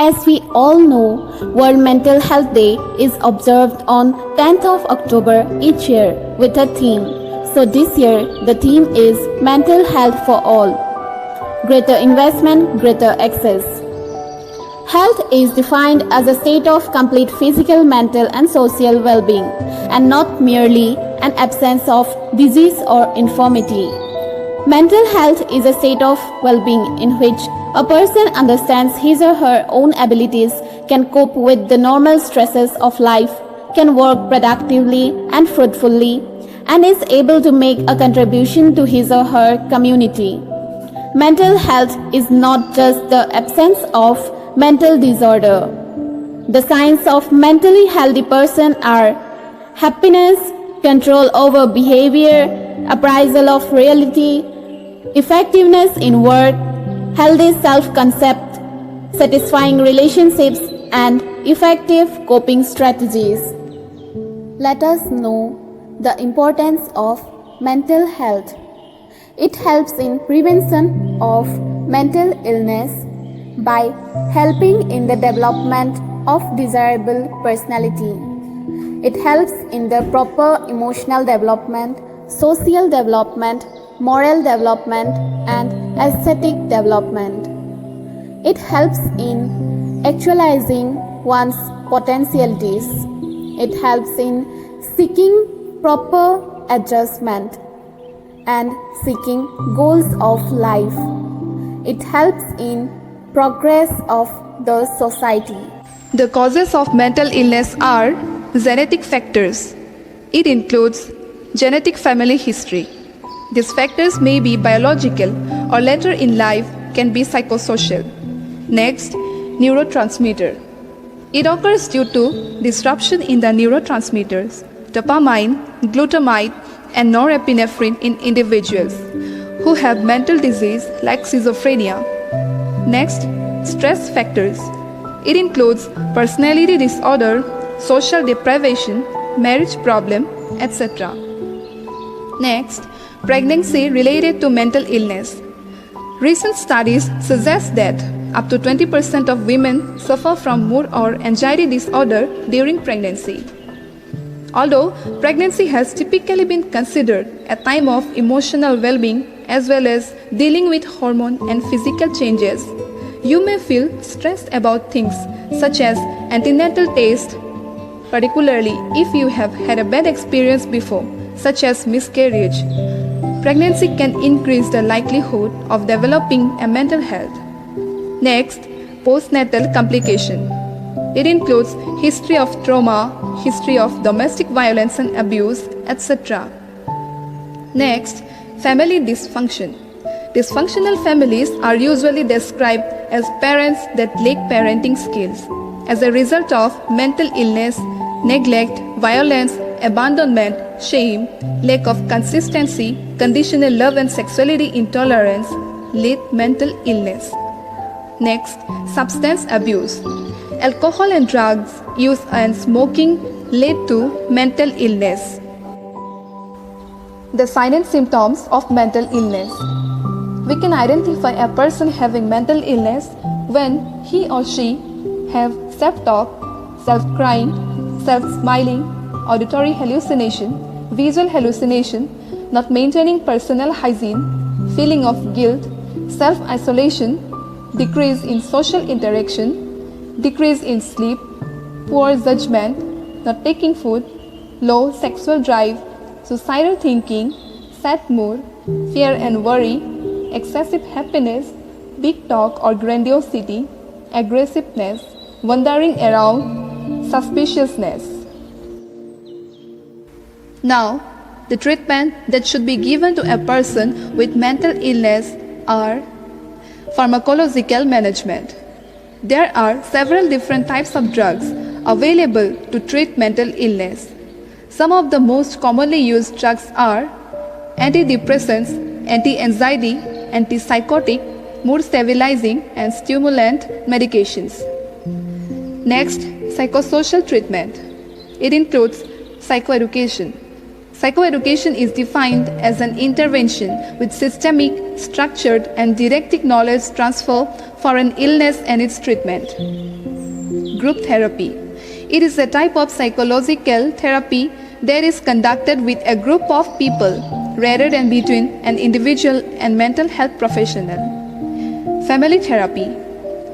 As we all know, World Mental Health Day is observed on 10th of October each year with a theme. So this year, the theme is Mental Health for All. Greater investment, greater access. Health is defined as a state of complete physical, mental and social well-being and not merely an absence of disease or infirmity. Mental health is a state of well-being in which a person understands his or her own abilities, can cope with the normal stresses of life, can work productively and fruitfully, and is able to make a contribution to his or her community. Mental health is not just the absence of mental disorder. The signs of mentally healthy person are happiness, control over behavior, appraisal of reality, effectiveness in work, healthy self-concept, satisfying relationships, and effective coping strategies. Let us know the importance of mental health. It helps in prevention of mental illness by helping in the development of desirable personality. It helps in the proper emotional development, social development, moral development, and aesthetic development. It helps in actualizing one's potentialities. It helps in seeking proper adjustment and seeking goals of life. It helps in progress of the society. The causes of mental illness are genetic factors. It includes genetic family history. These factors may be biological or later in life can be psychosocial. Next, neurotransmitter. It occurs due to disruption in the neurotransmitters dopamine, glutamate, and norepinephrine in individuals who have mental disease like schizophrenia. Next, stress factors. It includes personality disorder, social deprivation, marriage problem, etc. Next, pregnancy related to mental illness. Recent studies suggest that up to 20% of women suffer from mood or anxiety disorder during pregnancy. Although pregnancy has typically been considered a time of emotional well-being as well as dealing with hormone and physical changes, you may feel stressed about things such as antenatal test, particularly if you have had a bad experience before, such as miscarriage. Pregnancy can increase the likelihood of developing a mental health. Next, postnatal complication. It includes history of trauma, history of domestic violence and abuse, etc. Next, family dysfunction. Dysfunctional families are usually described as parents that lack parenting skills as a result of mental illness, neglect, violence, abandonment, shame, lack of consistency, conditional love and sexuality intolerance lead mental illness. Next, substance abuse. Alcohol and drugs use and smoking lead to mental illness. The signs and symptoms of mental illness. We can identify a person having mental illness when he or she have self-talk, self-crying, self-smiling, auditory hallucination, visual hallucination, not maintaining personal hygiene, feeling of guilt, self-isolation, decrease in social interaction, decrease in sleep, poor judgment, not taking food, low sexual drive, suicidal thinking, sad mood, fear and worry, excessive happiness, big talk or grandiosity, aggressiveness, wandering around, suspiciousness. Now, the treatment that should be given to a person with mental illness are pharmacological management. There are several different types of drugs available to treat mental illness. Some of the most commonly used drugs are antidepressants, anti-anxiety, antipsychotic, mood stabilizing and stimulant medications. Next, psychosocial treatment. It includes psychoeducation, Psychoeducation is defined as an intervention with systemic, structured, and direct knowledge transfer for an illness and its treatment. Group therapy. It is a type of psychological therapy that is conducted with a group of people rather than between an individual and mental health professional. Family therapy.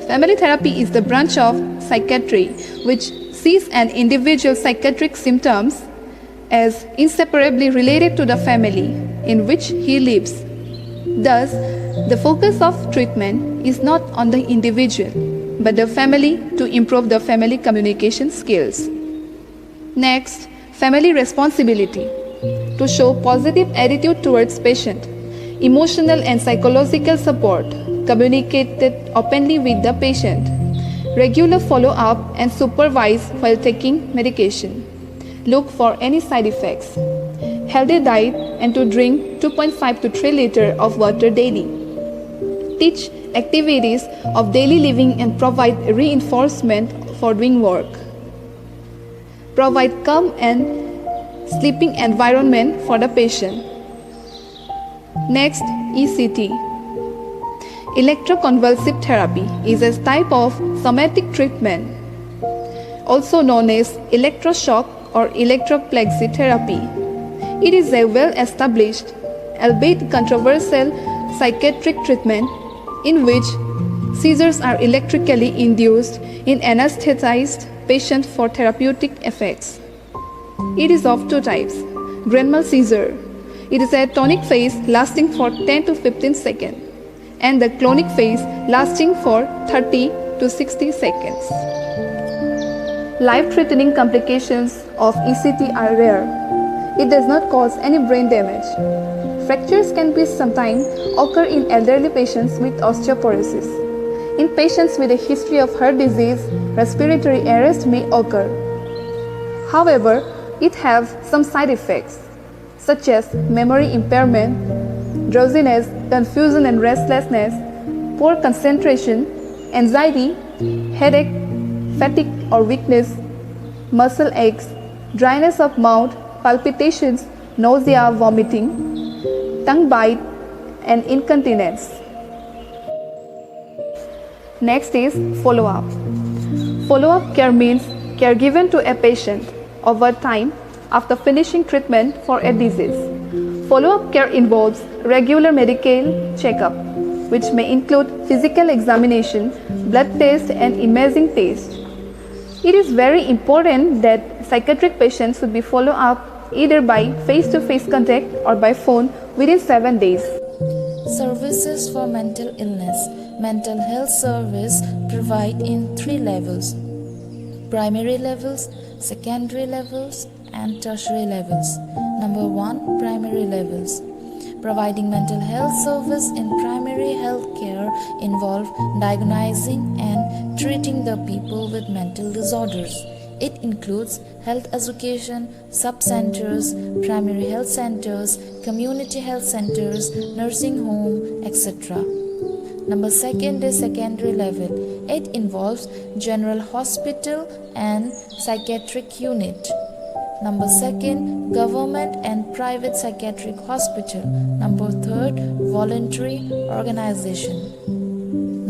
Family therapy is the branch of psychiatry which sees an individual's psychiatric symptoms as inseparably related to the family in which he lives. Thus, the focus of treatment is not on the individual, but the family to improve the family communication skills. Next, family responsibility. To show positive attitude towards patient, emotional and psychological support, communicated openly with the patient, regular follow-up and supervise while taking medication. Look for any side effects. Healthy diet and to drink 2.5 to 3 liters of water daily. Teach activities of daily living and provide reinforcement for doing work. Provide calm and sleeping environment for the patient. Next, ECT. Electroconvulsive therapy is a type of somatic treatment, also known as electroshock or electroplexy therapy. It is a well-established, albeit controversial, psychiatric treatment in which seizures are electrically induced in anesthetized patients for therapeutic effects. It is of two types. Grand mal seizure. It is a tonic phase lasting for 10 to 15 seconds and the clonic phase lasting for 30 to 60 seconds. Life-threatening complications of ECT are rare. It does not cause any brain damage. Fractures can be sometimes occur in elderly patients with osteoporosis. In patients with a history of heart disease, respiratory arrest may occur. However, it has some side effects such as memory impairment, drowsiness, confusion and restlessness, poor concentration, anxiety, headache, fatigue or weakness, muscle aches, dryness of mouth, palpitations, nausea, vomiting, tongue bite, and incontinence. Next is follow-up. Follow-up care means care given to a patient over time after finishing treatment for a disease. Follow-up care involves regular medical checkup, which may include physical examination, blood test, and imaging test. It is very important that psychiatric patients should be followed up either by face-to-face contact or by phone within 7 days. Services for mental illness. Mental health service provide in 3 levels: primary levels, secondary levels, and tertiary levels. Number 1, primary levels. Providing mental health service in primary health care involve diagnosing and treating the people with mental disorders. It includes health education, sub-centers, primary health centers, community health centers, nursing home, etc. Number 2 is secondary level. It involves general hospital and psychiatric unit. Number 2, government and private psychiatric hospital. Number 3, voluntary organization.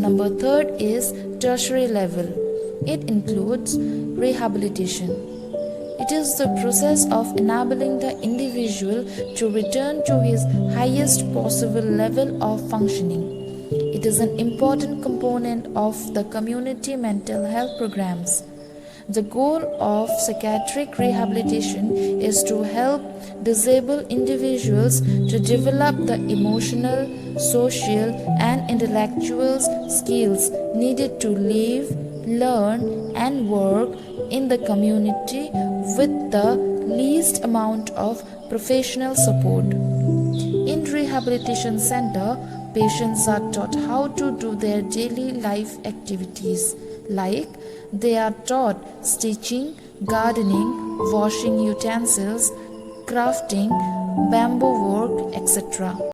Number 3 is tertiary level. It includes rehabilitation. It is the process of enabling the individual to return to his highest possible level of functioning. It is an important component of the community mental health programs. The goal of psychiatric rehabilitation is to help disabled individuals to develop the emotional, social, and intellectual skills needed to live, learn, and work in the community with the least amount of professional support. In rehabilitation center, patients are taught how to do their daily life activities, like they are taught stitching, gardening, washing utensils, crafting, bamboo work, etc.